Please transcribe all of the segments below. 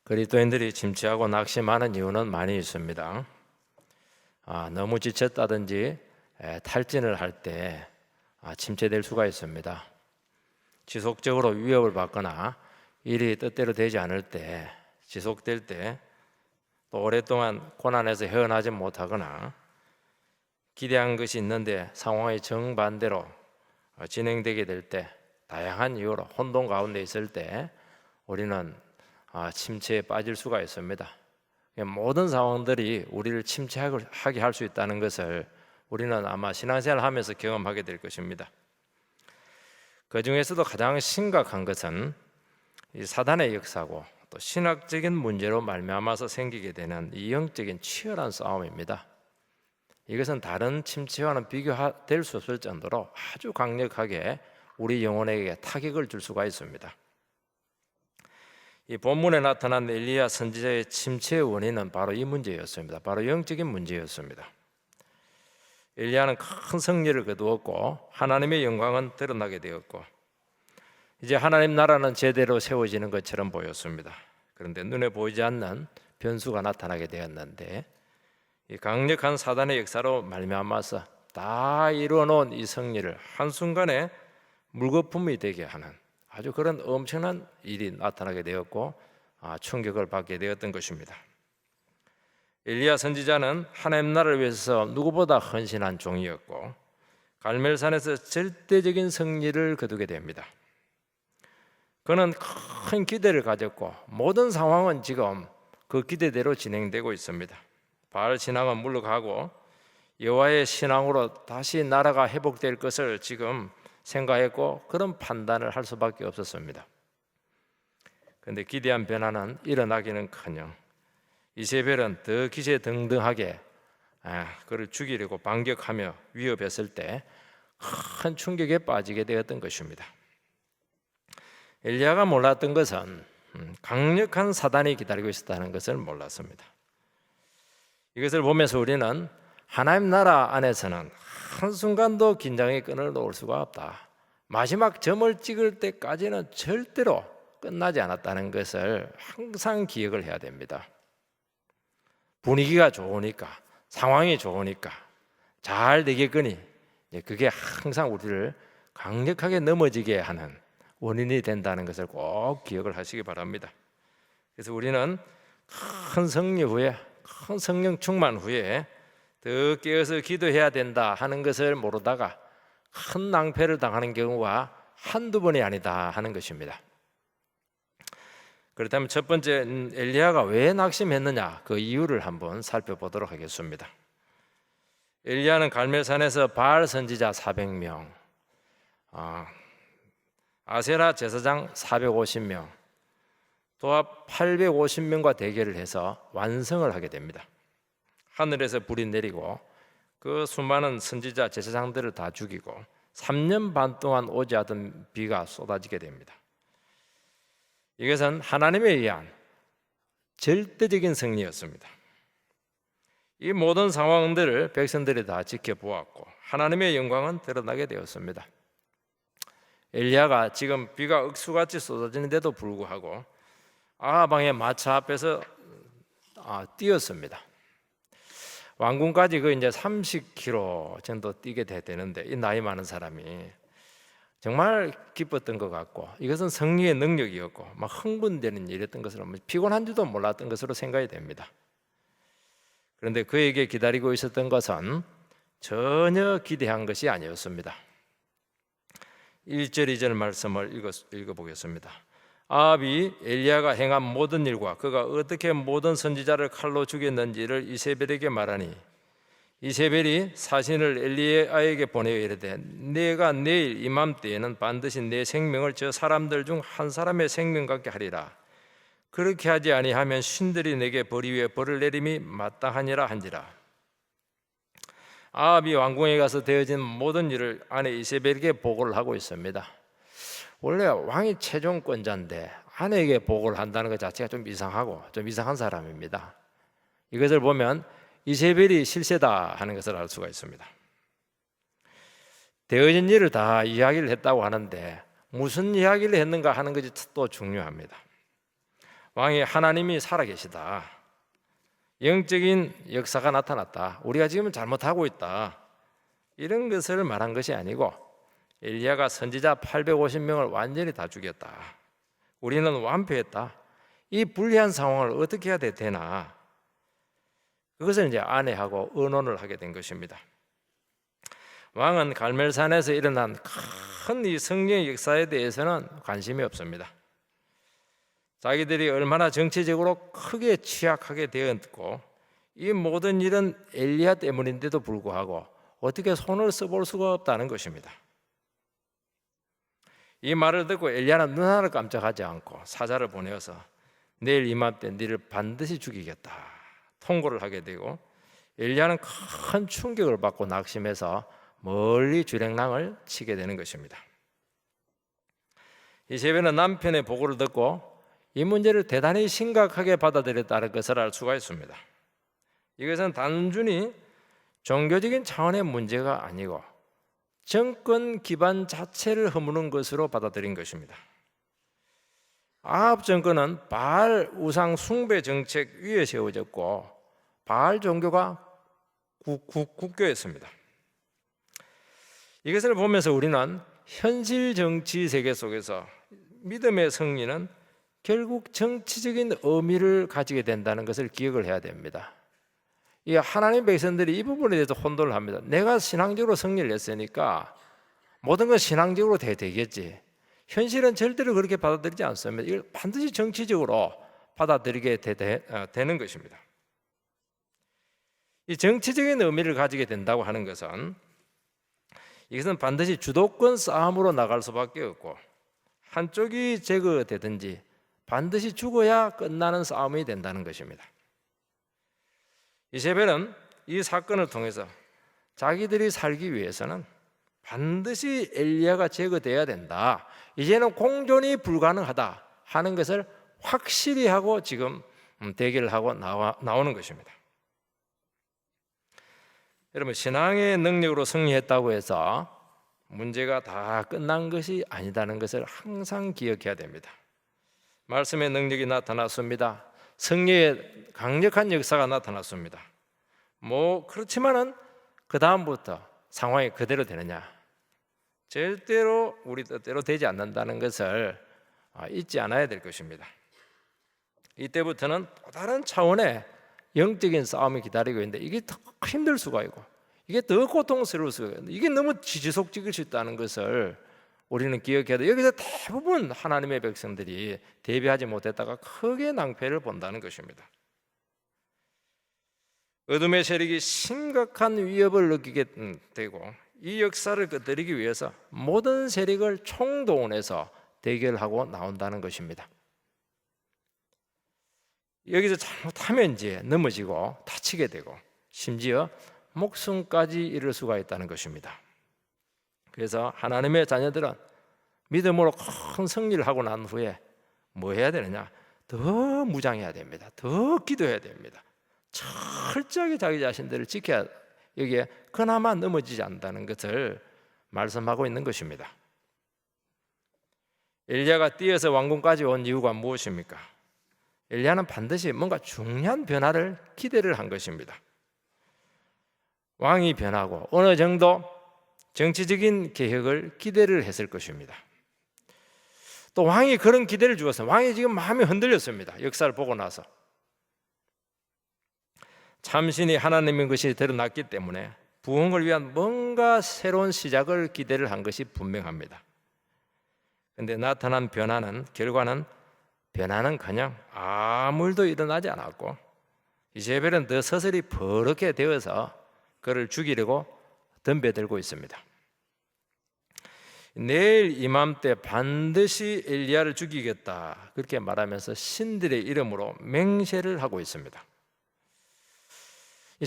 그리스도인들이 침체하고 낙심하는 이유는 많이 있습니다. 너무 지쳤다든지 탈진을 할 때 침체될 수가 있습니다. 지속적으로 위협을 받거나 일이 뜻대로 되지 않을 때, 지속될 때, 또 오랫동안 고난에서 헤어나지 못하거나 기대한 것이 있는데 상황이 정반대로 진행되게 될 때, 다양한 이유로 혼돈 가운데 있을 때 우리는 침체에 빠질 수가 있습니다. 모든 상황들이 우리를 침체하게 할 수 있다는 것을 우리는 아마 신앙생활을 하면서 경험하게 될 것입니다. 그 중에서도 가장 심각한 것은 이 사단의 역사고 또 신학적인 문제로 말미암아서 생기게 되는 이 영적인 치열한 싸움입니다. 이것은 다른 침체와는 비교될 수 없을 정도로 아주 강력하게 우리 영혼에게 타격을 줄 수가 있습니다. 이 본문에 나타난 엘리야 선지자의 침체의 원인은 바로 이 문제였습니다. 바로 영적인 문제였습니다. 엘리야는 큰 승리를 거두었고 하나님의 영광은 드러나게 되었고 이제 하나님 나라는 제대로 세워지는 것처럼 보였습니다. 그런데 눈에 보이지 않는 변수가 나타나게 되었는데 이 강력한 사단의 역사로 말미암아서 다 이루어놓은 이 승리를 한순간에 물거품이 되게 하는 아주 그런 엄청난 일이 나타나게 되었고 충격을 받게 되었던 것입니다. 엘리야 선지자는 하나님 나라를 위해서 누구보다 헌신한 종이었고 갈멜산에서 절대적인 승리를 거두게 됩니다. 그는 큰 기대를 가졌고 모든 상황은 지금 그 기대대로 진행되고 있습니다. 바알 신앙은 물러가고 여호와의 신앙으로 다시 나라가 회복될 것을 지금 생각했고 그런 판단을 할 수밖에 없었습니다. 그런데 기대한 변화는 일어나기는커녕 이세벨은 더 기세등등하게 그를 죽이려고 반격하며 위협했을 때 큰 충격에 빠지게 되었던 것입니다. 엘리야가 몰랐던 것은 강력한 사단이 기다리고 있었다는 것을 몰랐습니다. 이것을 보면서 우리는 하나님 나라 안에서는 한순간도 긴장의 끈을 놓을 수가 없다. 마지막 점을 찍을 때까지는 절대로 끝나지 않았다는 것을 항상 기억을 해야 됩니다. 분위기가 좋으니까, 상황이 좋으니까 잘 되겠거니 그게 항상 우리를 강력하게 넘어지게 하는 원인이 된다는 것을 꼭 기억을 하시기 바랍니다. 그래서 우리는 큰 승리 후에, 큰 성령 충만 후에 더 깨어서 기도해야 된다 하는 것을 모르다가 큰 낭패를 당하는 경우가 한두 번이 아니다 하는 것입니다. 그렇다면 첫 번째 엘리야가 왜 낙심했느냐 그 이유를 한번 살펴보도록 하겠습니다. 엘리야는 갈멜산에서 바알 선지자 400명, 아세라 제사장 450명, 도합 850명과 대결을 해서 완성을 하게 됩니다. 하늘에서 불이 내리고 그 수많은 선지자 제사장들을 다 죽이고 3년 반 동안 오지 않던 비가 쏟아지게 됩니다. 이것은 하나님에 의한 절대적인 승리였습니다. 이 모든 상황들을 백성들이 다 지켜보았고 하나님의 영광은 드러나게 되었습니다. 엘리야가 지금 비가 억수같이 쏟아지는데도 불구하고 아합왕의 마차 앞에서 뛰었습니다. 왕궁까지 이제 30km 정도 뛰게 되는데 이 나이 많은 사람이 정말 기뻤던 것 같고 이것은 승리의 능력이었고 막 흥분되는 일이었던 것으로 피곤한 줄도 몰랐던 것으로 생각이 됩니다. 그런데 그에게 기다리고 있었던 것은 전혀 기대한 것이 아니었습니다. 1절 2절 말씀을 읽어보겠습니다. 아합이 엘리야가 행한 모든 일과 그가 어떻게 모든 선지자를 칼로 죽였는지를 이세벨에게 말하니 이세벨이 사신을 엘리야에게 보내어 이르되 내가 내일 이맘때에는 반드시 내 생명을 저 사람들 중 한 사람의 생명 같게 하리라. 그렇게 하지 아니하면 신들이 내게 벌 위에 벌을 내림이 마땅하니라 한지라. 아합이 왕궁에 가서 되어진 모든 일을 아내 이세벨에게 보고를 하고 있습니다. 원래 왕이 최종권자인데 아내에게 보고를 한다는 것 자체가 좀 이상하고 좀 이상한 사람입니다. 이것을 보면 이세벨이 실세다 하는 것을 알 수가 있습니다. 되어진 일을 다 이야기를 했다고 하는데 무슨 이야기를 했는가 하는 것이 또 중요합니다. 왕이 하나님이 살아계시다, 영적인 역사가 나타났다, 우리가 지금 잘못하고 있다, 이런 것을 말한 것이 아니고 엘리야가 선지자 850명을 완전히 다 죽였다, 우리는 완패했다, 이 불리한 상황을 어떻게 해야 되나, 그것을 이제 아내하고 의논을 하게 된 것입니다. 왕은 갈멜산에서 일어난 큰 이 성령의 역사에 대해서는 관심이 없습니다. 자기들이 얼마나 정치적으로 크게 취약하게 되었고 이 모든 일은 엘리야 때문인데도 불구하고 어떻게 손을 써볼 수가 없다는 것입니다. 이 말을 듣고 엘리야는 눈 하나 깜짝하지 않고 사자를 보내어서 내일 이맘때 너를 반드시 죽이겠다 통고를 하게 되고, 엘리야는 큰 충격을 받고 낙심해서 멀리 주랭랑을 치게 되는 것입니다. 이세벨은 남편의 보고를 듣고 이 문제를 대단히 심각하게 받아들였다는 것을 알 수가 있습니다. 이것은 단순히 종교적인 차원의 문제가 아니고 정권 기반 자체를 허무는 것으로 받아들인 것입니다. 아합 정권은 바알 우상 숭배 정책 위에 세워졌고 바알 종교가 국교였습니다. 이것을 보면서 우리는 현실 정치 세계 속에서 믿음의 승리는 결국 정치적인 의미를 가지게 된다는 것을 기억을 해야 됩니다. 이 하나님 백성들이 이 부분에 대해서 혼돈을 합니다. 내가 신앙적으로 승리를 했으니까 모든 건 신앙적으로 되겠지. 현실은 절대로 그렇게 받아들이지 않습니다. 이걸 반드시 정치적으로 받아들이게 되는 것입니다. 이 정치적인 의미를 가지게 된다고 하는 것은 이것은 반드시 주도권 싸움으로 나갈 수밖에 없고 한쪽이 제거되든지 반드시 죽어야 끝나는 싸움이 된다는 것입니다. 이세벨은 이 사건을 통해서 자기들이 살기 위해서는 반드시 엘리야가 제거돼야 된다, 이제는 공존이 불가능하다 하는 것을 확실히 하고 지금 대결을 하고 나오는 것입니다. 여러분, 신앙의 능력으로 승리했다고 해서 문제가 다 끝난 것이 아니다는 것을 항상 기억해야 됩니다. 말씀의 능력이 나타났습니다. 승리의 강력한 역사가 나타났습니다. 그렇지만은 그 다음부터 상황이 그대로 되느냐? 절대로 우리 뜻대로 되지 않는다는 것을 잊지 않아야 될 것입니다. 이때부터는 또 다른 차원의 영적인 싸움이 기다리고 있는데 이게 더 힘들 수가 있고 이게 더 고통스러울 수가 있고 이게 너무 지지속직일 수 있다는 것을 우리는 기억해야 돼. 여기서 대부분 하나님의 백성들이 대비하지 못했다가 크게 낭패를 본다는 것입니다. 어둠의 세력이 심각한 위협을 느끼게 되고 이 역사를 끄트리기 위해서 모든 세력을 총동원해서 대결하고 나온다는 것입니다. 여기서 잘못하면 이제 넘어지고 다치게 되고 심지어 목숨까지 잃을 수가 있다는 것입니다. 그래서 하나님의 자녀들은 믿음으로 큰 승리를 하고 난 후에 뭐 해야 되느냐? 더 무장해야 됩니다. 더 기도해야 됩니다. 철저하게 자기 자신들을 지켜야 여기에 그나마 넘어지지 않는다는 것을 말씀하고 있는 것입니다. 엘리야가 뛰어서 왕궁까지 온 이유가 무엇입니까? 엘리야는 반드시 뭔가 중요한 변화를 기대를 한 것입니다. 왕이 변하고 어느 정도 정치적인 개혁을 기대를 했을 것입니다. 또 왕이 그런 기대를 주었어요. 왕이 지금 마음이 흔들렸습니다. 역사를 보고 나서 참신이 하나님인 것이 드러났기 때문에 부흥을 위한 뭔가 새로운 시작을 기대를 한 것이 분명합니다. 그런데 나타난 결과는 변화는커녕 아무 일도 일어나지 않았고 이세벨은 더 서서히 버럭게 되어서 그를 죽이려고 덤벼들고 있습니다. 내일 이맘때 반드시 엘리야를 죽이겠다 그렇게 말하면서 신들의 이름으로 맹세를 하고 있습니다.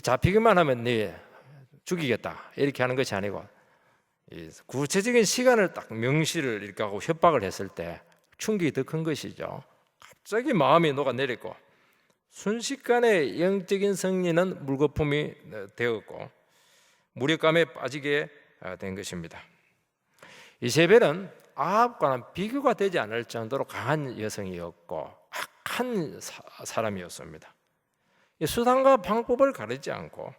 잡히기만 하면 네 죽이겠다 이렇게 하는 것이 아니고 구체적인 시간을 딱 명시를 이렇게 하고 협박을 했을 때 충격이 더 큰 것이죠. 갑자기 마음이 녹아내리고 순식간에 영적인 승리는 물거품이 되었고 무력감에 빠지게 된 것입니다. 이세벨은 아합과는 비교가 되지 않을 정도로 강한 여성이었고 강력한 사람이었습니다. 수단과 방법을 가리지 않고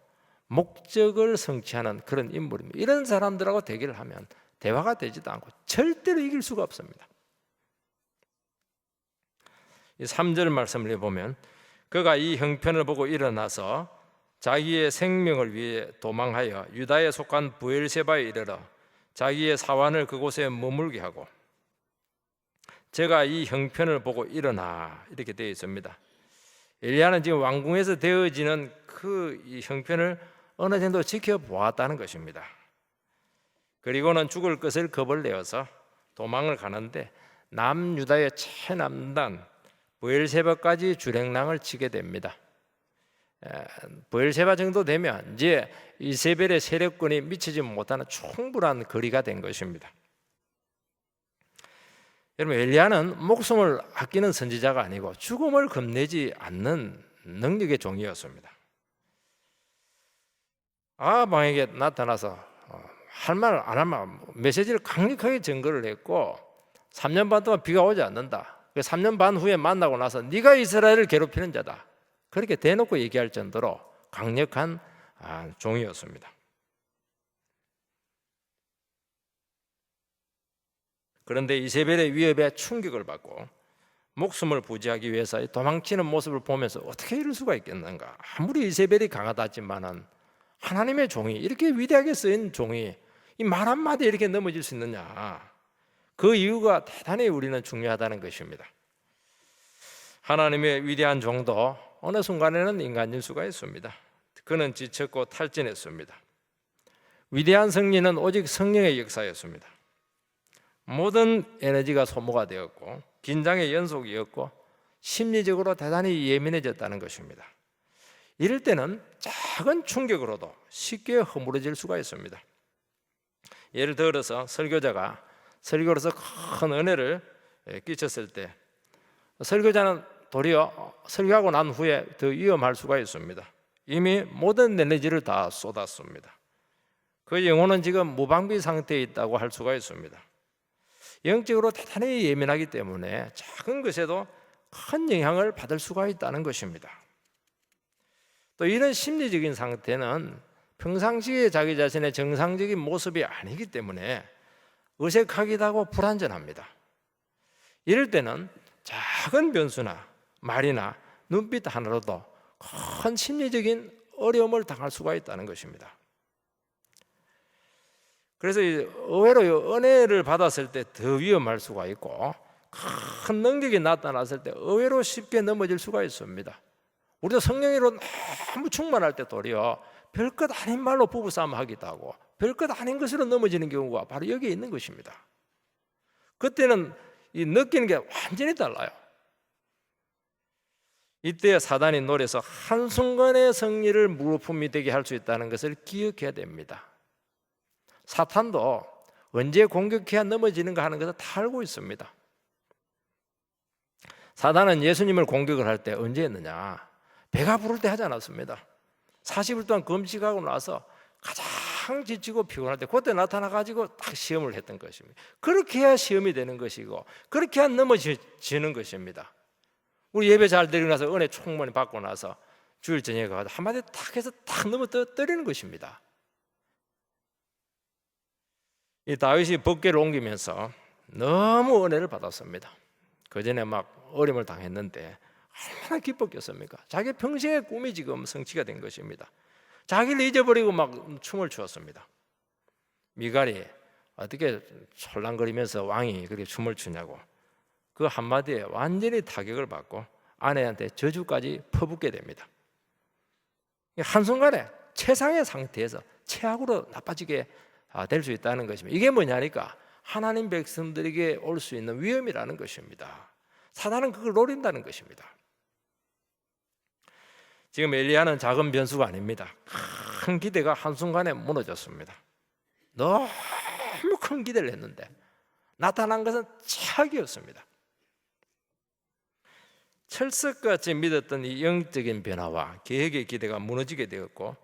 목적을 성취하는 그런 인물입니다. 이런 사람들하고 대결을 하면 대화가 되지도 않고 절대로 이길 수가 없습니다. 이 3절 말씀을 보면 그가 이 형편을 보고 일어나서 자기의 생명을 위해 도망하여 유다에 속한 브엘세바에 이르러 자기의 사환을 그곳에 머물게 하고, 제가 이 형편을 보고 일어나 이렇게 되어 있습니다. 엘리야는 지금 왕궁에서 되어지는 그 이 형편을 어느 정도 지켜보았다는 것입니다. 그리고는 죽을 것을 겁을 내어서 도망을 가는데 남유다의 최남단 브엘세바까지 주랭랑을 치게 됩니다. 브엘세바 정도 되면 이제 이세벨의 세력권이 미치지 못하는 충분한 거리가 된 것입니다. 여러분, 엘리야는 목숨을 아끼는 선지자가 아니고 죽음을 겁내지 않는 능력의 종이었습니다. 아합왕에게 나타나서 할 말 안 하면 메시지를 강력하게 전거를 했고 3년 반 동안 비가 오지 않는다. 3년 반 후에 만나고 나서 네가 이스라엘을 괴롭히는 자다. 그렇게 대놓고 얘기할 정도로 강력한 종이었습니다. 그런데 이세벨의 위협에 충격을 받고 목숨을 부지하기 위해서 도망치는 모습을 보면서 어떻게 이럴 수가 있겠는가. 아무리 이세벨이 강하다 하지만은 하나님의 종이, 이렇게 위대하게 쓰인 종이 이 말 한마디에 이렇게 넘어질 수 있느냐. 그 이유가 대단히 우리는 중요하다는 것입니다. 하나님의 위대한 종도 어느 순간에는 인간일 수가 있습니다. 그는 지쳤고 탈진했습니다. 위대한 승리는 오직 성령의 역사였습니다. 모든 에너지가 소모가 되었고 긴장의 연속이었고 심리적으로 대단히 예민해졌다는 것입니다. 이럴 때는 작은 충격으로도 쉽게 허물어질 수가 있습니다. 예를 들어서 설교자가 설교로서 큰 은혜를 끼쳤을 때 설교자는 도리어 설교하고 난 후에 더 위험할 수가 있습니다. 이미 모든 에너지를 다 쏟았습니다. 그 영혼은 지금 무방비 상태에 있다고 할 수가 있습니다. 영적으로 대단히 예민하기 때문에 작은 것에도 큰 영향을 받을 수가 있다는 것입니다. 또 이런 심리적인 상태는 평상시에 자기 자신의 정상적인 모습이 아니기 때문에 어색하기도 하고 불안전합니다. 이럴 때는 작은 변수나 말이나 눈빛 하나로도 큰 심리적인 어려움을 당할 수가 있다는 것입니다. 그래서 의외로 은혜를 받았을 때 더 위험할 수가 있고 큰 능력이 나타났을 때 의외로 쉽게 넘어질 수가 있습니다. 우리도 성령으로 너무 충만할 때 도리어 별것 아닌 말로 부부싸움 하기도 하고 별것 아닌 것으로 넘어지는 경우가 바로 여기에 있는 것입니다. 그때는 이 느끼는 게 완전히 달라요. 이때 사단이 노려서 한순간의 승리를 무릎품이 되게 할 수 있다는 것을 기억해야 됩니다. 사탄도 언제 공격해야 넘어지는가 하는 것을 다 알고 있습니다. 사단은 예수님을 공격을 할 때 언제 했느냐? 배가 부를 때 하지 않았습니다. 40일 동안 금식하고 나서 가장 지치고 피곤할 때 그때 나타나가지고 딱 시험을 했던 것입니다. 그렇게 해야 시험이 되는 것이고 그렇게 해야 넘어지는 것입니다. 우리 예배 잘 드리고 나서 은혜 충만히 받고 나서 주일 저녁에 가서 한마디 탁 해서 탁 넘어뜨리는 것입니다. 이 다윗이 법궤를 옮기면서 너무 은혜를 받았습니다. 그 전에 막 어려움을 당했는데 얼마나 기뻤겠습니까? 자기 평생의 꿈이 지금 성취가 된 것입니다. 자기를 잊어버리고 막 춤을 추었습니다. 미갈이 어떻게 촐랑거리면서 왕이 그렇게 춤을 추냐고 그 한마디에 완전히 타격을 받고 아내한테 저주까지 퍼붓게 됩니다. 한순간에 최상의 상태에서 최악으로 나빠지게 될 수 있다는 것입니다. 이게 뭐냐니까 하나님 백성들에게 올 수 있는 위험이라는 것입니다. 사단은 그걸 노린다는 것입니다. 지금 엘리야는 작은 변수가 아닙니다. 큰 기대가 한순간에 무너졌습니다. 너무 큰 기대를 했는데 나타난 것은 착이었습니다. 철석같이 믿었던 이 영적인 변화와 계획의 기대가 무너지게 되었고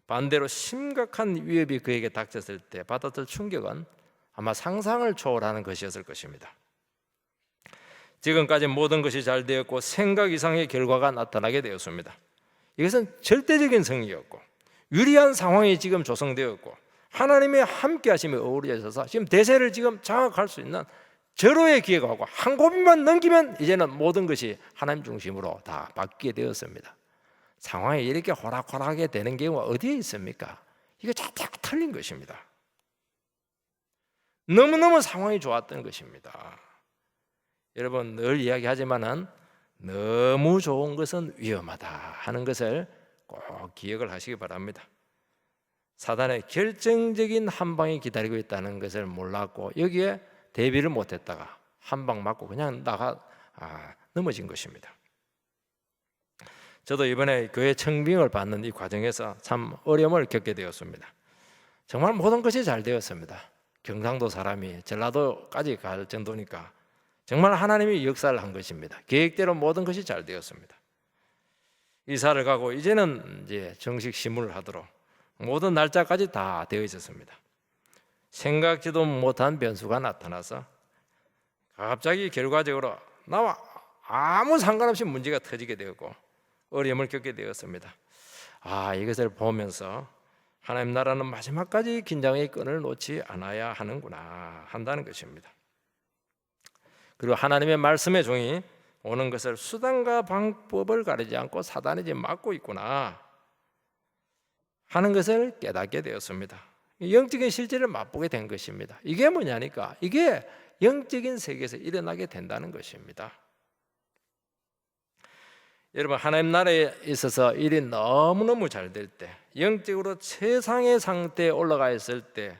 반대로 심각한 위협이 그에게 닥쳤을 때 받았을 충격은 아마 상상을 초월하는 것이었을 것입니다. 지금까지 모든 것이 잘 되었고 생각 이상의 결과가 나타나게 되었습니다. 이것은 절대적인 승리였고 유리한 상황이 지금 조성되었고 하나님의 함께 하심이 어우러져 있어서 지금 대세를 지금 장악할 수 있는 절호의 기회가 오고 한 고비만 넘기면 이제는 모든 것이 하나님 중심으로 다 바뀌게 되었습니다. 상황이 이렇게 호락호락하게 되는 경우가 어디에 있습니까? 이거 자체가 틀린 것입니다. 너무너무 상황이 좋았던 것입니다. 여러분 늘 이야기하지만은 너무 좋은 것은 위험하다 하는 것을 꼭 기억을 하시기 바랍니다. 사단의 결정적인 한 방이 기다리고 있다는 것을 몰랐고 여기에 대비를 못했다가 한 방 맞고 그냥 넘어진 것입니다. 저도 이번에 교회 청빙을 받는 이 과정에서 참 어려움을 겪게 되었습니다. 정말 모든 것이 잘 되었습니다. 경상도 사람이 전라도까지 갈 정도니까 정말 하나님이 역사를 한 것입니다. 계획대로 모든 것이 잘 되었습니다. 이사를 가고 이제는 이제 정식 시문을 하도록 모든 날짜까지 다 되어 있었습니다. 생각지도 못한 변수가 나타나서 갑자기 결과적으로 나와 아무 상관없이 문제가 터지게 되었고 어려움을 겪게 되었습니다. 이것을 보면서 하나님 나라는 마지막까지 긴장의 끈을 놓지 않아야 하는구나 한다는 것입니다. 그리고 하나님의 말씀의 종이 오는 것을 수단과 방법을 가리지 않고 사단이 지금 막고 있구나 하는 것을 깨닫게 되었습니다. 영적인 실제를 맛보게 된 것입니다. 이게 뭐냐니까 이게 영적인 세계에서 일어나게 된다는 것입니다. 여러분 하나님 나라에 있어서 일이 너무너무 잘 될 때 영적으로 최상의 상태에 올라가 있을 때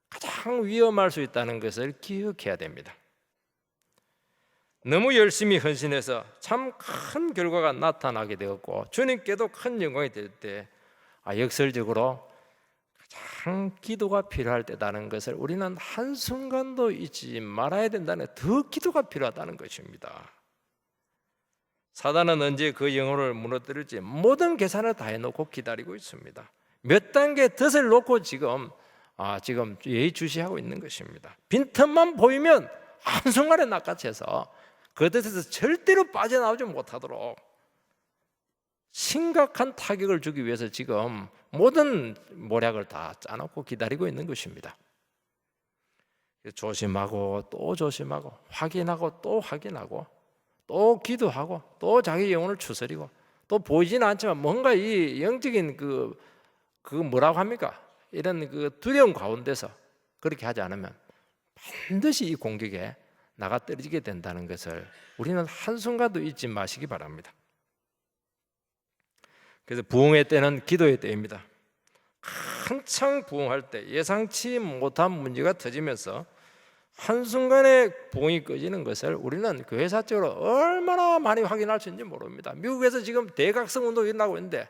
가장 위험할 수 있다는 것을 기억해야 됩니다. 너무 열심히 헌신해서 참 큰 결과가 나타나게 되었고 주님께도 큰 영광이 될 때 역설적으로 가장 기도가 필요할 때다는 것을 우리는 한순간도 잊지 말아야 된다는 더 기도가 필요하다는 것입니다. 사단은 언제 그 영혼을 무너뜨릴지 모든 계산을 다 해놓고 기다리고 있습니다. 몇 단계 덫을 놓고 지금 예의주시하고 있는 것입니다. 빈틈만 보이면 한순간에 낚아채서 그 덫에서 절대로 빠져나오지 못하도록 심각한 타격을 주기 위해서 지금 모든 모략을 다 짜놓고 기다리고 있는 것입니다. 조심하고 또 조심하고 확인하고 또 확인하고 또 기도하고 또 자기 영혼을 추스리고 또 보이지는 않지만 뭔가 이 영적인 그 뭐라고 합니까? 이런 그 두려움 가운데서 그렇게 하지 않으면 반드시 이 공격에 나가 떨어지게 된다는 것을 우리는 한순간도 잊지 마시기 바랍니다. 그래서 부흥의 때는 기도의 때입니다. 한창 부흥할 때 예상치 못한 문제가 터지면서 한순간에 부흥이 꺼지는 것을 우리는 교회 사적으로 얼마나 많이 확인할 수 있는지 모릅니다. 미국에서 지금 대각성 운동이 일어나고 있는데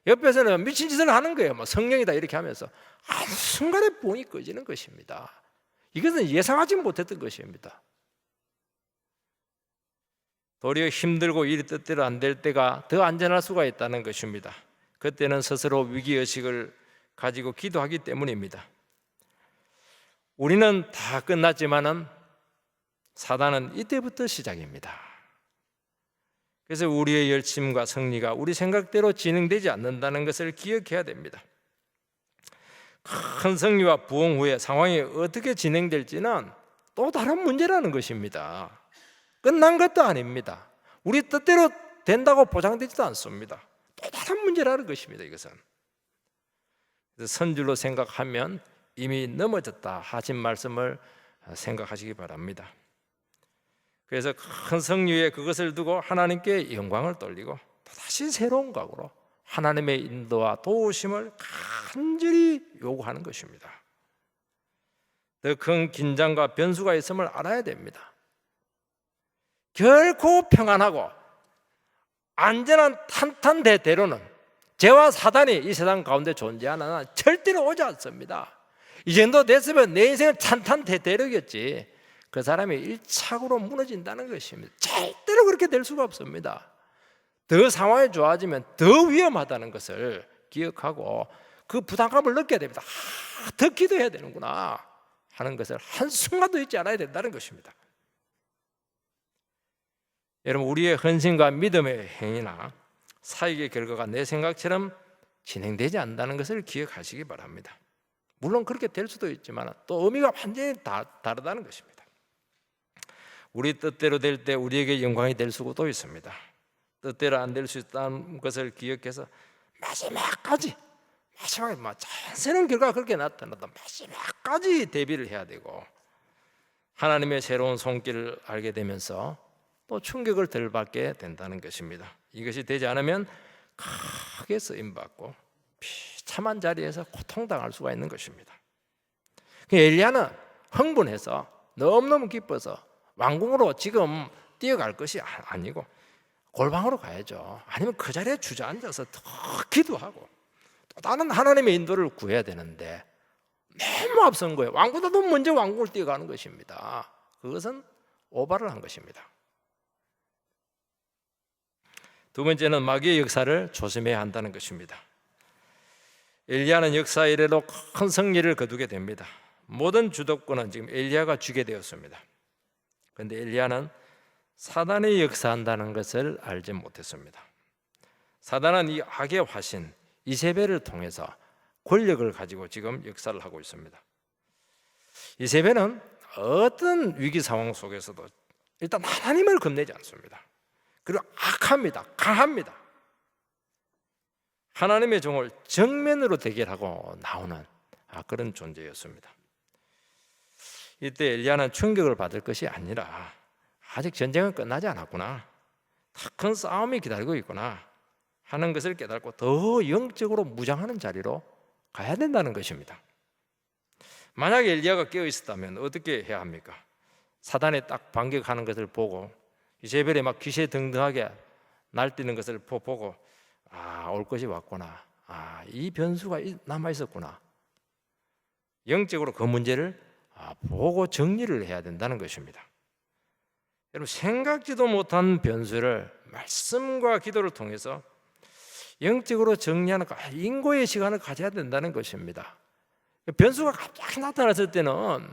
옆에서는 미친 짓을 하는 거예요. 성령이다 이렇게 하면서 한순간에 부흥이 꺼지는 것입니다. 이것은 예상하지 못했던 것입니다. 도리어 힘들고 일이 뜻대로 안 될 때가 더 안전할 수가 있다는 것입니다. 그때는 스스로 위기의식을 가지고 기도하기 때문입니다. 우리는 다 끝났지만은 사단은 이때부터 시작입니다. 그래서 우리의 열심과 승리가 우리 생각대로 진행되지 않는다는 것을 기억해야 됩니다. 큰 승리와 부흥 후에 상황이 어떻게 진행될지는 또 다른 문제라는 것입니다. 끝난 것도 아닙니다. 우리 뜻대로 된다고 보장되지도 않습니다. 또 다른 문제라는 것입니다. 이것은 그래서 선줄로 생각하면 이미 넘어졌다 하신 말씀을 생각하시기 바랍니다. 그래서 큰 승리에 그것을 두고 하나님께 영광을 돌리고 또다시 새로운 각오로 하나님의 인도와 도우심을 간절히 요구하는 것입니다. 더 큰 긴장과 변수가 있음을 알아야 됩니다. 결코 평안하고 안전한 탄탄대대로는 죄와 사단이 이 세상 가운데 존재하는 한 절대로 오지 않습니다. 이 정도 됐으면 내 인생은 탄탄대대로겠지. 그 사람이 일착으로 무너진다는 것입니다. 절대로 그렇게 될 수가 없습니다. 더 상황이 좋아지면 더 위험하다는 것을 기억하고 그 부담감을 느껴야 됩니다. 더 기도해야 되는구나 하는 것을 한순간도 잊지 않아야 된다는 것입니다. 여러분, 우리의 헌신과 믿음의 행위나 사역의 결과가 내 생각처럼 진행되지 않는다는 것을 기억하시기 바랍니다. 물론 그렇게 될 수도 있지만 또 의미가 완전히 다르다는 것입니다. 우리 뜻대로 될 때 우리에게 영광이 될 수도 있습니다. 뜻대로 안 될 수 있다는 것을 기억해서 마지막에 자연스러운 결과가 그렇게 나타나도 마지막까지 대비를 해야 되고, 하나님의 새로운 손길을 알게 되면서 또 충격을 덜 받게 된다는 것입니다. 이것이 되지 않으면 크게 쓰임받고 비참한 자리에서 고통당할 수가 있는 것입니다. 엘리야는 흥분해서 너무너무 기뻐서 왕궁으로 지금 뛰어갈 것이 아니고 골방으로 가야죠. 아니면 그 자리에 주저앉아서 더 기도하고 또 다른 하나님의 인도를 구해야 되는데 너무 앞선 거예요. 왕보다 더 먼저 왕궁을 뛰어가는 것입니다. 그것은 오바를 한 것입니다. 두 번째는 마귀의 역사를 조심해야 한다는 것입니다. 엘리야는 역사 이래로 큰 승리를 거두게 됩니다. 모든 주도권은 지금 엘리야가 쥐게 되었습니다. 그런데 엘리야는 사단이 역사한다는 것을 알지 못했습니다. 사단은 이 악의 화신 이세벨을 통해서 권력을 가지고 지금 역사를 하고 있습니다. 이세벨은 어떤 위기 상황 속에서도 일단 하나님을 겁내지 않습니다. 그리고 악합니다. 강합니다. 하나님의 종을 정면으로 대결하고 나오는 그런 존재였습니다. 이때 엘리야는 충격을 받을 것이 아니라 아직 전쟁은 끝나지 않았구나, 더 큰 싸움이 기다리고 있구나 하는 것을 깨닫고 더 영적으로 무장하는 자리로 가야 된다는 것입니다. 만약에 엘리야가 깨어 있었다면 어떻게 해야 합니까? 사단이 딱 반격하는 것을 보고 이세벨이 막 기세등등하게 날뛰는 것을 보고 올 것이 왔구나, 이 변수가 남아 있었구나, 영적으로 그 문제를 보고 정리를 해야 된다는 것입니다. 여러분, 생각지도 못한 변수를 말씀과 기도를 통해서 영적으로 정리하는 인고의 시간을 가져야 된다는 것입니다. 변수가 갑자기 나타났을 때는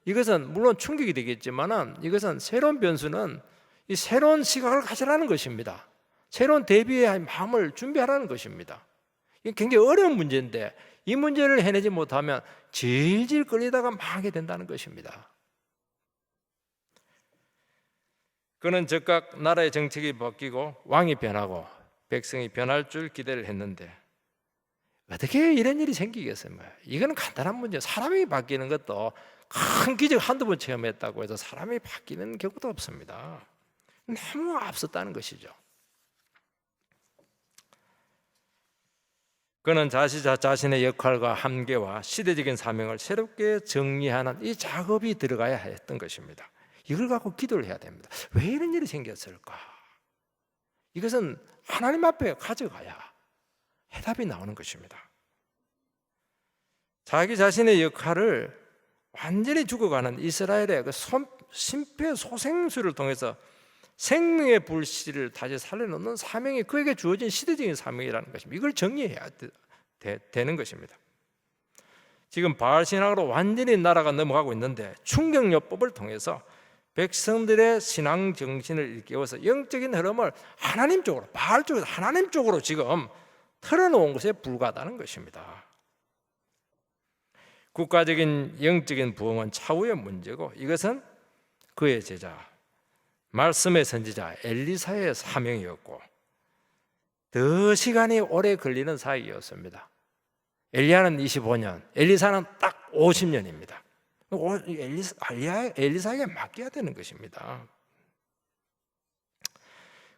이것은 물론 충격이 되겠지만 이것은 새로운 변수는 이 새로운 시각을 가지라는 것입니다. 새로운 대비의 마음을 준비하라는 것입니다. 이게 굉장히 어려운 문제인데 이 문제를 해내지 못하면 질질 끌리다가 망하게 된다는 것입니다. 그는 즉각 나라의 정책이 바뀌고 왕이 변하고 백성이 변할 줄 기대를 했는데 어떻게 이런 일이 생기겠어요? 이거는 간단한 문제. 사람이 바뀌는 것도 큰 기적 한두 번 체험했다고 해서 사람이 바뀌는 경우도 없습니다. 너무 앞섰다는 것이죠. 그는 자신의 역할과 한계와 시대적인 사명을 새롭게 정리하는 이 작업이 들어가야 했던 것입니다. 이걸 갖고 기도를 해야 됩니다. 왜 이런 일이 생겼을까? 이것은 하나님 앞에 가져가야 해답이 나오는 것입니다. 자기 자신의 역할을 완전히 죽어가는 이스라엘의 그 심폐소생술을 통해서 생명의 불씨를 다시 살려놓는 사명이 그에게 주어진 시대적인 사명이라는 것입니다. 이걸 정리해야 되는 것입니다. 지금 바알 신앙으로 완전히 나라가 넘어가고 있는데 충격요법을 통해서 백성들의 신앙 정신을 일깨워서 영적인 흐름을 하나님 쪽으로, 바알 쪽에서 하나님 쪽으로 지금 틀어놓은 것에 불과하다는 것입니다. 국가적인 영적인 부흥은 차후의 문제고 이것은 그의 제자, 말씀의 선지자 엘리사의 사명이었고 더 시간이 오래 걸리는 사역이었습니다. 엘리야는 25년, 엘리사는 딱 50년입니다. 엘리사에게 맡겨야 되는 것입니다.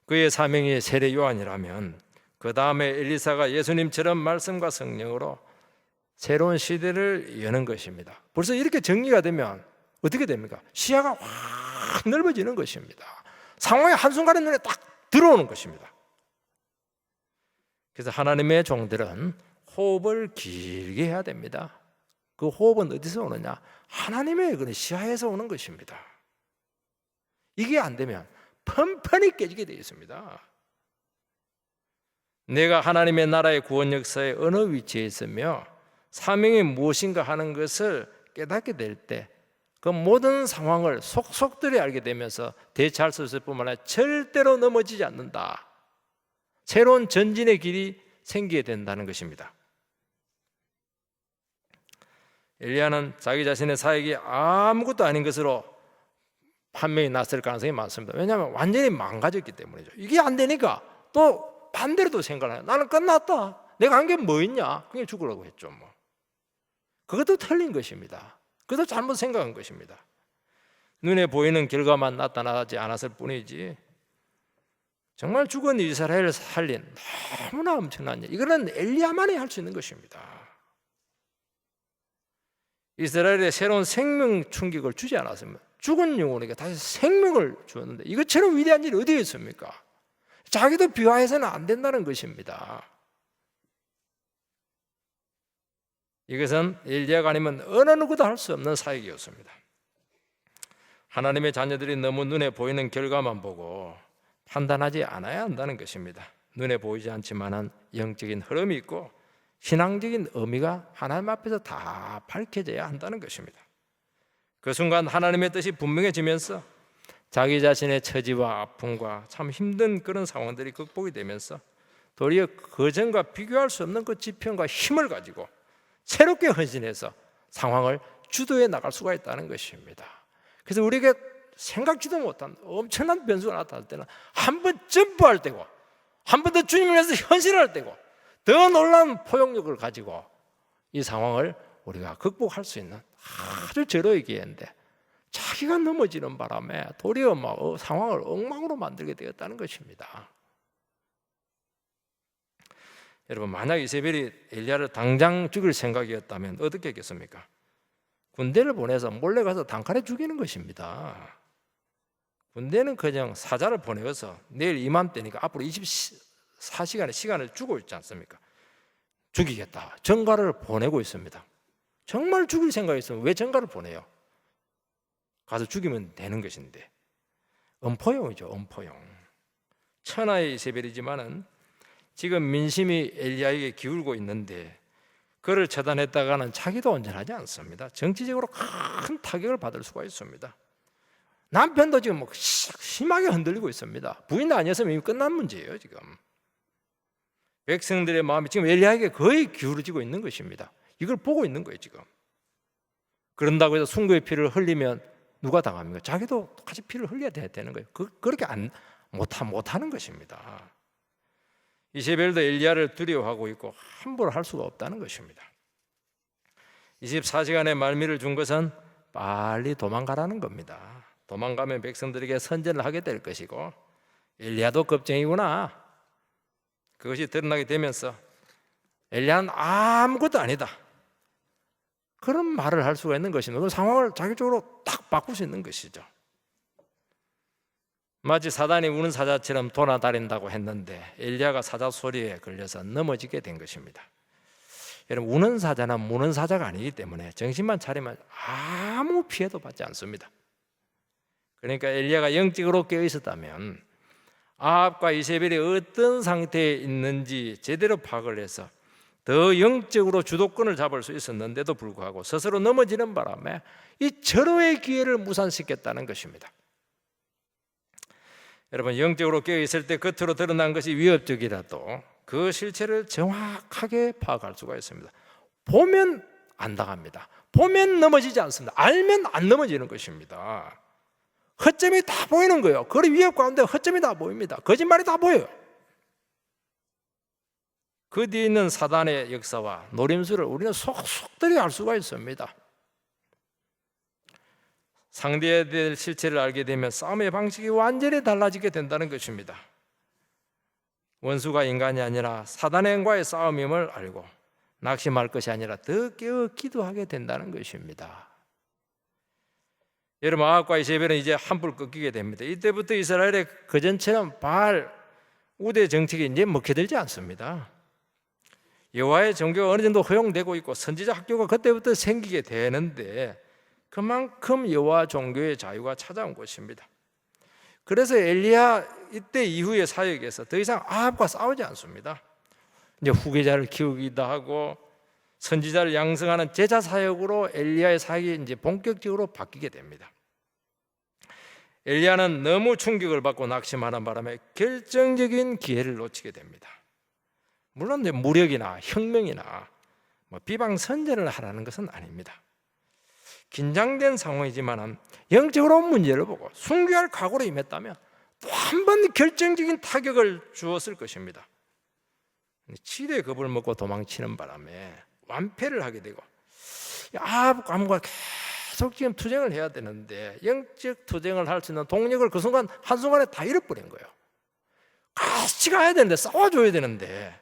그의 사명이 세례 요한이라면 그 다음에 엘리사가 예수님처럼 말씀과 성령으로 새로운 시대를 여는 것입니다. 벌써 이렇게 정리가 되면 어떻게 됩니까? 시야가 확 넓어지는 것입니다. 상황이 한순간에 눈에 딱 들어오는 것입니다. 그래서 하나님의 종들은 호흡을 길게 해야 됩니다. 그 호흡은 어디서 오느냐? 하나님의 그 시야에서 오는 것입니다. 이게 안 되면 펀펀히 깨지게 되어 있습니다. 내가 하나님의 나라의 구원 역사에 어느 위치에 있으며 사명이 무엇인가 하는 것을 깨닫게 될 때 그 그 모든 상황을 속속들이 알게 되면서 대처할 수 있을 뿐만 아니라 절대로 넘어지지 않는다. 새로운 전진의 길이 생기게 된다는 것입니다. 엘리야는 자기 자신의 사역이 아무것도 아닌 것으로 판명이 났을 가능성이 많습니다. 왜냐하면 완전히 망가졌기 때문이죠. 이게 안 되니까 또 반대로 또 생각을 해요. 나는 끝났다. 내가 한 게 뭐 있냐? 그냥 죽으라고 했죠. 뭐. 그것도 틀린 것입니다. 그것도 잘못 생각한 것입니다. 눈에 보이는 결과만 나타나지 않았을 뿐이지 정말 죽은 이스라엘을 살린 너무나 엄청난 일. 이거는 엘리야만이 할 수 있는 것입니다. 이스라엘에 새로운 생명 충격을 주지 않았습니다. 죽은 영혼에게 다시 생명을 주었는데 이것처럼 위대한 일이 어디에 있습니까? 자기도 비하해서는 안 된다는 것입니다. 이것은 엘리야가 아니면 어느 누구도 할 수 없는 사역이었습니다. 하나님의 자녀들이 너무 눈에 보이는 결과만 보고 판단하지 않아야 한다는 것입니다. 눈에 보이지 않지만은 영적인 흐름이 있고 신앙적인 의미가 하나님 앞에서 다 밝혀져야 한다는 것입니다. 그 순간 하나님의 뜻이 분명해지면서 자기 자신의 처지와 아픔과 참 힘든 그런 상황들이 극복이 되면서 도리어 그전과 비교할 수 없는 그 지평과 힘을 가지고 새롭게 헌신해서 상황을 주도해 나갈 수가 있다는 것입니다. 그래서 우리에게 생각지도 못한 엄청난 변수가 나타날 때는 한 번 점프할 때고 한 번 더 주님을 위해서 헌신할 때고 더 놀라운 포용력을 가지고 이 상황을 우리가 극복할 수 있는 아주 절호의 기회인데 자기가 넘어지는 바람에 도리어 상황을 엉망으로 만들게 되었다는 것입니다. 여러분, 만약 이세벨이 엘리야를 당장 죽일 생각이었다면 어떻게 했겠습니까? 군대를 보내서 몰래 가서 단칼에 죽이는 것입니다. 군대는 그냥 사자를 보내서 내일 이맘때니까 앞으로 24시간의 시간을 주고 있지 않습니까? 죽이겠다. 전가를 보내고 있습니다. 정말 죽일 생각이 있으면 왜 전가를 보내요? 가서 죽이면 되는 것인데. 엄포용이죠. 엄포용. 천하의 이세벨이지만은 지금 민심이 엘리야에게 기울고 있는데 그를 처단했다가는 자기도 온전하지 않습니다. 정치적으로 큰 타격을 받을 수가 있습니다. 남편도 지금 심하게 흔들리고 있습니다. 부인 아니었으면 이미 끝난 문제예요. 지금 백성들의 마음이 지금 엘리야에게 거의 기울어지고 있는 것입니다. 이걸 보고 있는 거예요. 지금 그런다고 해서 순교의 피를 흘리면 누가 당합니까? 자기도 똑같이 피를 흘려야 되는 거예요. 그렇게 못하는 것입니다. 이세벨도 엘리야를 두려워하고 있고 함부로 할 수가 없다는 것입니다. 24시간의 말미를 준 것은 빨리 도망가라는 겁니다. 도망가면 백성들에게 선전을 하게 될 것이고 엘리야도 겁쟁이구나. 그것이 드러나게 되면서 엘리야는 아무것도 아니다. 그런 말을 할 수가 있는 것입니다. 그 상황을 자기 쪽으로 딱 바꿀 수 있는 것이죠. 마치 사단이 우는 사자처럼 돌아다닌다고 했는데 엘리야가 사자 소리에 걸려서 넘어지게 된 것입니다. 여러분, 우는 사자는 무는 사자가 아니기 때문에 정신만 차리면 아무 피해도 받지 않습니다. 그러니까 엘리야가 영적으로 깨어 있었다면 아합과 이세벨이 어떤 상태에 있는지 제대로 파악을 해서 더 영적으로 주도권을 잡을 수 있었는데도 불구하고 스스로 넘어지는 바람에 이 절호의 기회를 무산시켰다는 것입니다. 여러분, 영적으로 깨어 있을 때 겉으로 드러난 것이 위협적이라도 그 실체를 정확하게 파악할 수가 있습니다. 보면 안 당합니다. 보면 넘어지지 않습니다. 알면 안 넘어지는 것입니다. 허점이 다 보이는 거예요. 그 위협 가운데 허점이 다 보입니다. 거짓말이 다 보여요. 그 뒤에 있는 사단의 역사와 노림수를 우리는 속속들이 알 수가 있습니다. 상대해야 될 실체를 알게 되면 싸움의 방식이 완전히 달라지게 된다는 것입니다. 원수가 인간이 아니라 사단과의 싸움임을 알고 낙심할 것이 아니라 더 깨어 기도하게 된다는 것입니다. 여러분, 아합과 이세벨은 이제 한풀 꺾이게 됩니다. 이때부터 이스라엘의 그전처럼 바알 우대 정책이 이제 먹혀들지 않습니다. 여호와의 종교가 어느 정도 허용되고 있고 선지자 학교가 그때부터 생기게 되는데 그만큼 여호와 종교의 자유가 찾아온 것입니다. 그래서 엘리야 이때 이후의 사역에서 더 이상 아합과 싸우지 않습니다. 이제 후계자를 키우기도 하고 선지자를 양성하는 제자 사역으로 엘리야의 사역이 이제 본격적으로 바뀌게 됩니다. 엘리야는 너무 충격을 받고 낙심하는 바람에 결정적인 기회를 놓치게 됩니다. 물론 이제 무력이나 혁명이나 비방 선전을 하라는 것은 아닙니다. 긴장된 상황이지만 영적으로 문제를 보고 순교할 각오로 임했다면 또 한 번 결정적인 타격을 주었을 것입니다. 치료의 겁을 먹고 도망치는 바람에 완패를 하게 되고 아합과 계속 지금 투쟁을 해야 되는데 영적 투쟁을 할 수 있는 동력을 그 순간 한순간에 다 잃어버린 거예요. 같이 가야 되는데 싸워줘야 되는데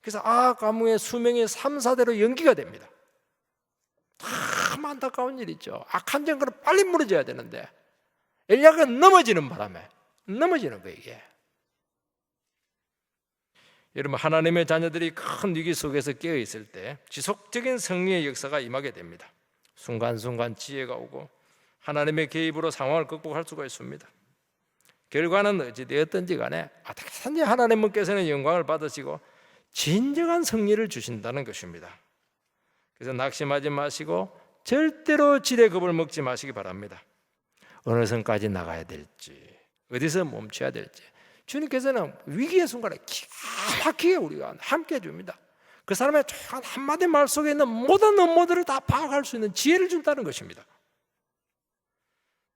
그래서 가문의 수명이 3, 4대로 연기가 됩니다. 참 안타까운 일이죠. 악한 정권을 빨리 무너져야 되는데 엘리야가 넘어지는 바람에 넘어지는 거예요. 이게. 여러분, 하나님의 자녀들이 큰 위기 속에서 깨어있을 때 지속적인 승리의 역사가 임하게 됩니다. 순간순간 지혜가 오고 하나님의 개입으로 상황을 극복할 수가 있습니다. 결과는 어찌되었든지 간에 어떻게든지 하나님께서는 영광을 받으시고 진정한 승리를 주신다는 것입니다. 그래서 낙심하지 마시고 절대로 지레 겁을 먹지 마시기 바랍니다. 어느 선까지 나가야 될지, 어디서 멈춰야 될지 주님께서는 위기의 순간에 기가 막히게 우리가 함께 해줍니다. 그 사람의 한마디 말 속에 있는 모든 업무들을 다 파악할 수 있는 지혜를 준다는 것입니다.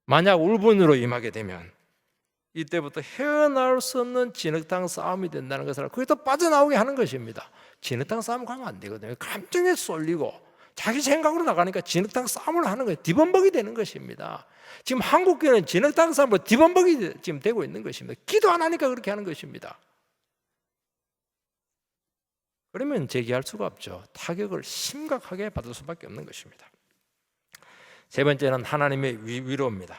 만약 울분으로 임하게 되면 이때부터 헤어나올 수 없는 진흙탕 싸움이 된다는 것을 거기서 빠져나오게 하는 것입니다. 진흙탕 싸움 가면 안 되거든요. 감정에 쏠리고 자기 생각으로 나가니까 진흙탕 싸움을 하는 거예요. 뒤범벅이 되는 것입니다. 지금 한국교회는 진흙탕 싸움으로 뒤범벅이 지금 되고 있는 것입니다. 기도 안 하니까 그렇게 하는 것입니다. 그러면 제기할 수가 없죠. 타격을 심각하게 받을 수밖에 없는 것입니다. 세 번째는 하나님의 위로입니다.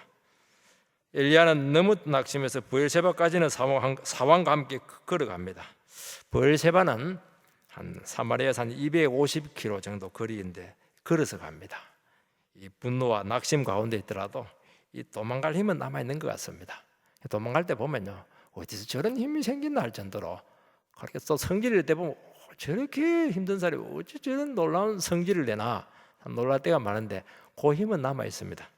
엘리야는 너무 낙심해서 브엘세바까지는 사왕과 함께 걸어갑니다. 브엘세바는 한 사마리아에서 한 250km 정도 거리인데 걸어서 갑니다. 이 분노와 낙심 가운데 있더라도 이 도망갈 힘은 남아있는 것 같습니다. 도망갈 때 보면요, 어디서 저런 힘이 생긴다 할 정도로 그렇게 또 성질일 때 보면 저렇게 힘든 사람이 어찌 저런 놀라운 성질을 내나 놀랄 때가 많은데 그 힘은 남아있습니다.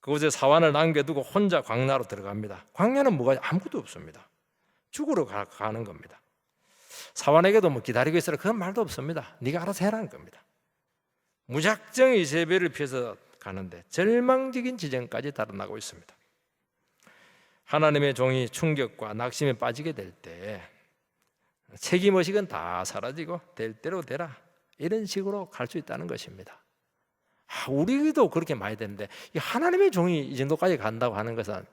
그곳에 사환을 남겨두고 혼자 광야로 들어갑니다. 광야는 뭐가 아무것도 없습니다. 죽으러 가는 겁니다. 사환에게도 기다리고 있으라 그런 말도 없습니다. 네가 알아서 해라는 겁니다. 무작정 이세벨을 피해서 가는데 절망적인 지경까지 달아나고 있습니다. 하나님의 종이 충격과 낙심에 빠지게 될 때 책임의식은 다 사라지고 될 대로 되라 이런 식으로 갈 수 있다는 것입니다. 우리도 그렇게 많이 되는데 하나님의 종이 이 정도까지 간다고 하는 것은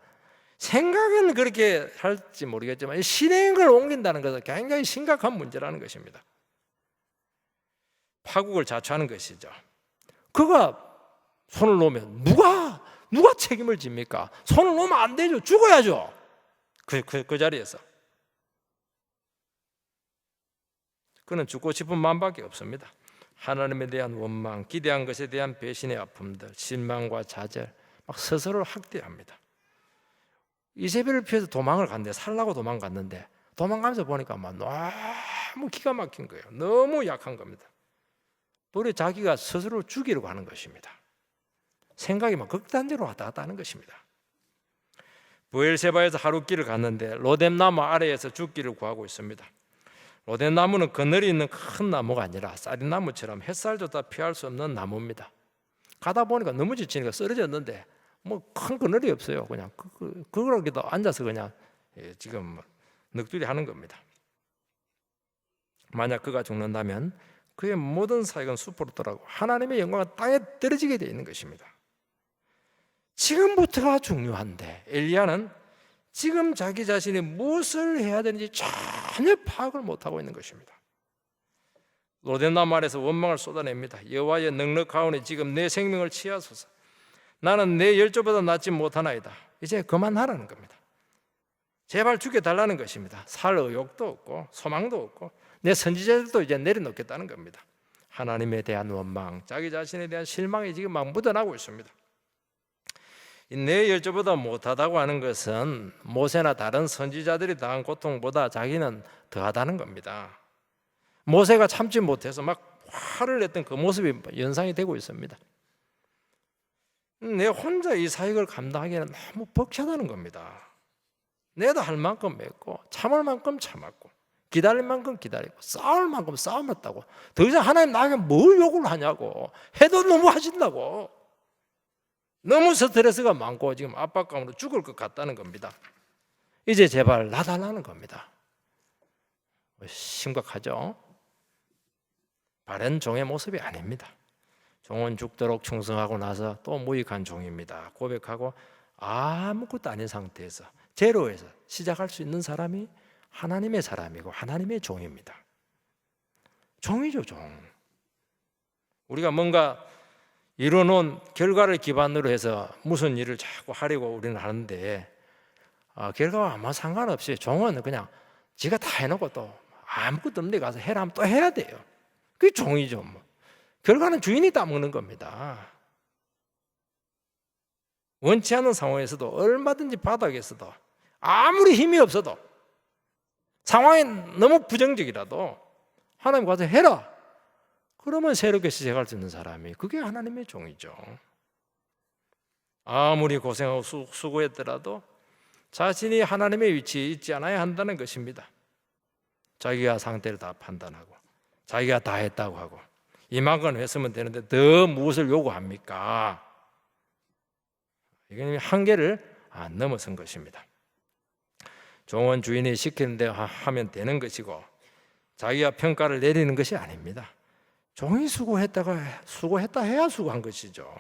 생각은 그렇게 할지 모르겠지만 실행을 옮긴다는 것은 굉장히 심각한 문제라는 것입니다. 파국을 자초하는 것이죠. 그가 손을 놓으면 누가 책임을 집니까? 손을 놓으면 안 되죠. 죽어야죠. 그 자리에서. 그는 죽고 싶은 마음밖에 없습니다. 하나님에 대한 원망, 기대한 것에 대한 배신의 아픔들, 실망과 좌절, 막 스스로를 학대합니다. 이세벨을 피해서 도망을 갔는데 살라고 도망갔는데 도망가면서 보니까 너무 기가 막힌 거예요. 너무 약한 겁니다. 도리어 자기가 스스로 죽이려고 하는 것입니다. 생각이 극단적으로 왔다 갔다 하는 것입니다. 브엘세바에서 하룻길을 갔는데 로뎀나무 아래에서 죽기를 구하고 있습니다. 로뎀나무는 그늘이 있는 큰 나무가 아니라 쌀이나무처럼 햇살조차 피할 수 없는 나무입니다. 가다 보니까 너무 지치니까 쓰러졌는데 큰 그늘이 없어요. 그냥 그거라도 앉아서 그냥 지금 넋두리 하는 겁니다. 만약 그가 죽는다면 그의 모든 사역은 숲으로 돌아가고 하나님의 영광은 땅에 떨어지게 되어 있는 것입니다. 지금부터가 중요한데 엘리야는 지금 자기 자신이 무엇을 해야 되는지 전혀 파악을 못하고 있는 것입니다. 로뎀나무 아래서 원망을 쏟아냅니다. 여호와의 넉넉하오니 지금 내 생명을 취하소서. 나는 내 열조보다 낫지 못하나이다. 이제 그만하라는 겁니다. 제발 죽여달라는 것입니다. 살 의욕도 없고 소망도 없고 내 선지자들도 이제 내려놓겠다는 겁니다. 하나님에 대한 원망, 자기 자신에 대한 실망이 지금 막 묻어나고 있습니다. 내 열조보다 못하다고 하는 것은 모세나 다른 선지자들이 당한 고통보다 자기는 더하다는 겁니다. 모세가 참지 못해서 막 화를 냈던 그 모습이 연상이 되고 있습니다. 내 혼자 이 사역을 감당하기에는 너무 벅차다는 겁니다. 내도 할 만큼 했고 참을 만큼 참았고 기다릴 만큼 기다리고 싸울 만큼 싸움했다고 더 이상 하나님 나에게 뭘 요구를 하냐고 해도 너무 하신다고 너무 스트레스가 많고 지금 압박감으로 죽을 것 같다는 겁니다. 이제 제발 놔달라는 겁니다. 심각하죠? 바른 종의 모습이 아닙니다. 종은 죽도록 충성하고 나서 또 무익한 종입니다. 고백하고 아무것도 아닌 상태에서 제로에서 시작할 수 있는 사람이 하나님의 사람이고 하나님의 종입니다. 종이죠, 종. 우리가 뭔가 이뤄놓은 결과를 기반으로 해서 무슨 일을 자꾸 하려고 우리는 하는데 결과와 아무 상관없이 종은 그냥 지가 다 해놓고 또 아무것도 없는 데 가서 해라 하면 또 해야 돼요. 그게 종이죠. 뭐. 결과는 주인이 따먹는 겁니다. 원치 않은 상황에서도 얼마든지 바닥에서도 아무리 힘이 없어도 상황이 너무 부정적이라도 하나님 가서 해라. 그러면 새롭게 시작할 수 있는 사람이 그게 하나님의 종이죠. 아무리 고생하고 수고했더라도 자신이 하나님의 위치에 있지 않아야 한다는 것입니다. 자기가 상태를 다 판단하고 자기가 다 했다고 하고 이만큼 했으면 되는데 더 무엇을 요구합니까? 이게 한계를 넘어선 것입니다. 종은 주인이 시키는 대로 하면 되는 것이고 자기가 평가를 내리는 것이 아닙니다. 종이 수고했다 해야 수고한 것이죠.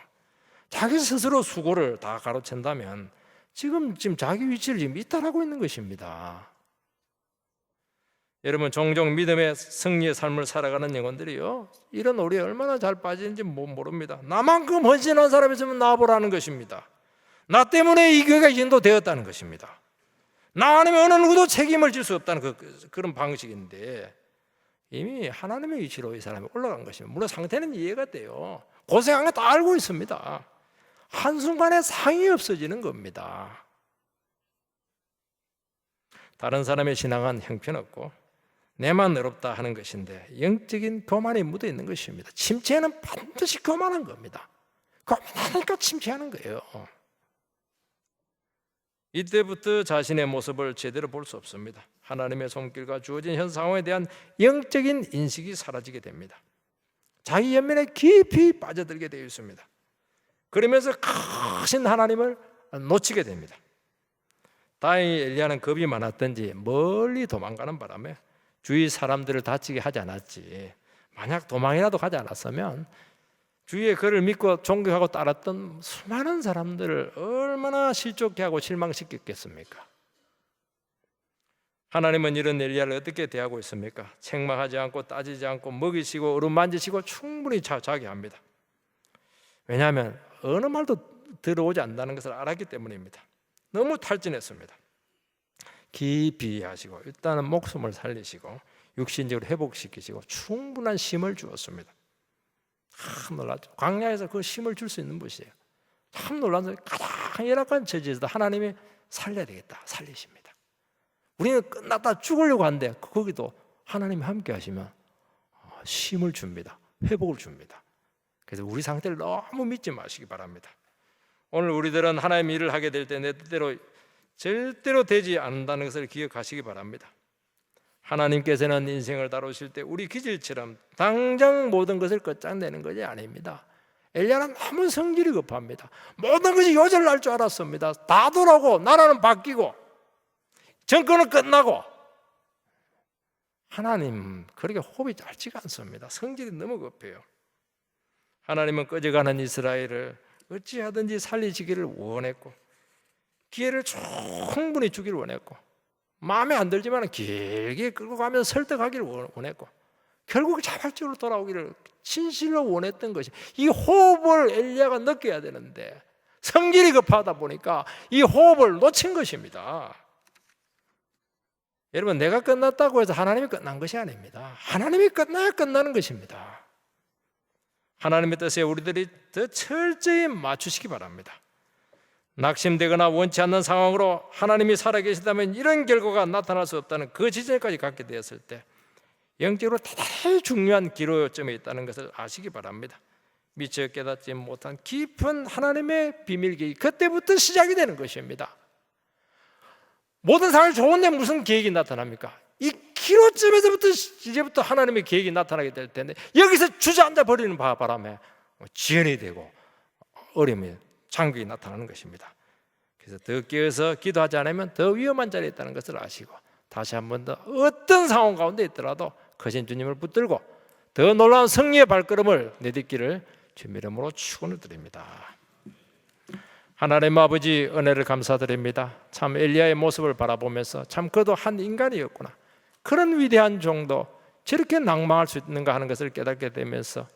자기 스스로 수고를 다 가로챈다면 지금 자기 위치를 지금 이탈하고 있는 것입니다. 여러분 종종 믿음의 승리의 삶을 살아가는 영혼들이요 이런 오리에 얼마나 잘 빠지는지 모릅니다. 나만큼 헌신한 사람이 있으면 나와보라는 것입니다. 나 때문에 이 교회가 인도되었다는 것입니다. 나 아니면 어느 누구도 책임을 질 수 없다는 그런 방식인데 이미 하나님의 위치로 이 사람이 올라간 것입니다. 물론 상태는 이해가 돼요. 고생한 거 다 알고 있습니다. 한순간에 상이 없어지는 겁니다. 다른 사람의 신앙은 형편없고 내만 어렵다 하는 것인데 영적인 교만이 묻어 있는 것입니다. 침체는 반드시 교만한 겁니다. 교만하니까 침체하는 거예요. 이때부터 자신의 모습을 제대로 볼 수 없습니다. 하나님의 손길과 주어진 현 상황에 대한 영적인 인식이 사라지게 됩니다. 자기 연민에 깊이 빠져들게 되어 있습니다. 그러면서 크신 하나님을 놓치게 됩니다. 다행히 엘리야는 겁이 많았던지 멀리 도망가는 바람에 주위 사람들을 다치게 하지 않았지. 만약 도망이라도 가지 않았으면 주위에 그를 믿고 존경하고 따랐던 수많은 사람들을 얼마나 실족해 하고 실망시켰겠습니까? 하나님은 이런 엘리야를 어떻게 대하고 있습니까? 책망하지 않고 따지지 않고 먹이시고 어루만지시고 충분히 자게 합니다. 왜냐하면 어느 말도 들어오지 않는다는 것을 알았기 때문입니다. 너무 탈진했습니다. 깊이 이해하시고 일단은 목숨을 살리시고 육신적으로 회복시키시고 충분한 힘을 주었습니다. 참 놀랐죠. 광야에서 그 힘을 줄 수 있는 분이에요. 참 놀라서 가장 열악한 처지에서도 하나님이 살려야 되겠다 살리십니다. 우리는 끝났다 죽으려고 하는데 거기도 하나님이 함께 하시면 힘을 줍니다. 회복을 줍니다. 그래서 우리 상태를 너무 믿지 마시기 바랍니다. 오늘 우리들은 하나님의 일을 하게 될 때 내 뜻대로 절대로 되지 않는다는 것을 기억하시기 바랍니다. 하나님께서는 인생을 다루실 때 우리 기질처럼 당장 모든 것을 끝장내는 것이 아닙니다. 엘리야는 너무 성질이 급합니다. 모든 것이 요절날 줄 알았습니다. 다 돌아오고 나라는 바뀌고 정권은 끝나고 하나님 그렇게 호흡이 짧지가 않습니다. 성질이 너무 급해요. 하나님은 꺼져가는 이스라엘을 어찌하든지 살리시기를 원했고 기회를 충분히 주기를 원했고 마음에 안 들지만 길게 끌고 가면서 설득하기를 원했고 결국 자발적으로 돌아오기를 진실로 원했던 것이 이 호흡을 엘리야가 느껴야 되는데 성질이 급하다 보니까 이 호흡을 놓친 것입니다. 여러분 내가 끝났다고 해서 하나님이 끝난 것이 아닙니다. 하나님이 끝나야 끝나는 것입니다. 하나님의 뜻에 우리들이 더 철저히 맞추시기 바랍니다. 낙심되거나 원치 않는 상황으로 하나님이 살아계시다면 이런 결과가 나타날 수 없다는 그 지점까지 갖게 되었을 때 영적으로 대단히 중요한 기로점에 있다는 것을 아시기 바랍니다. 미처 깨닫지 못한 깊은 하나님의 비밀 계획이 그때부터 시작이 되는 것입니다. 모든 상황이 좋은데 무슨 계획이 나타납니까? 이 기로점에서부터 이제부터 하나님의 계획이 나타나게 될 텐데 여기서 주저앉아 버리는 바람에 지연이 되고 어려움이 장벽이 나타나는 것입니다. 그래서 더 깨어서 기도하지 않으면 더 위험한 자리에 있다는 것을 아시고 다시 한 번 더 어떤 상황 가운데 있더라도 거신 주님을 붙들고 더 놀라운 승리의 발걸음을 내딛기를 주님 이름으로 축원을 드립니다. 하나님 아버지 은혜를 감사드립니다. 참 엘리야의 모습을 바라보면서 참 그도 한 인간이었구나, 그런 위대한 종도 저렇게 낭망할 수 있는가 하는 것을 깨닫게 되면서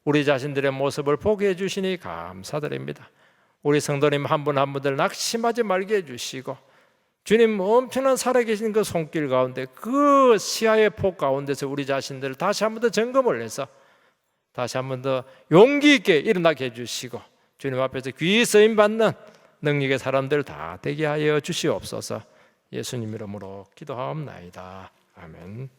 우리 자신들의 모습을 보게 해주시니 감사드립니다. 우리 성도님 한 분 한 분들 낙심하지 말게 해주시고 주님 엄청난 살아계신 그 손길 가운데 그 시야의 폭 가운데서 우리 자신들을 다시 한 번 더 점검을 해서 다시 한 번 더 용기 있게 일어나게 해주시고 주님 앞에서 귀히 쓰임받는 능력의 사람들 다 되게 하여 주시옵소서. 예수님 이름으로 기도하옵나이다. 아멘.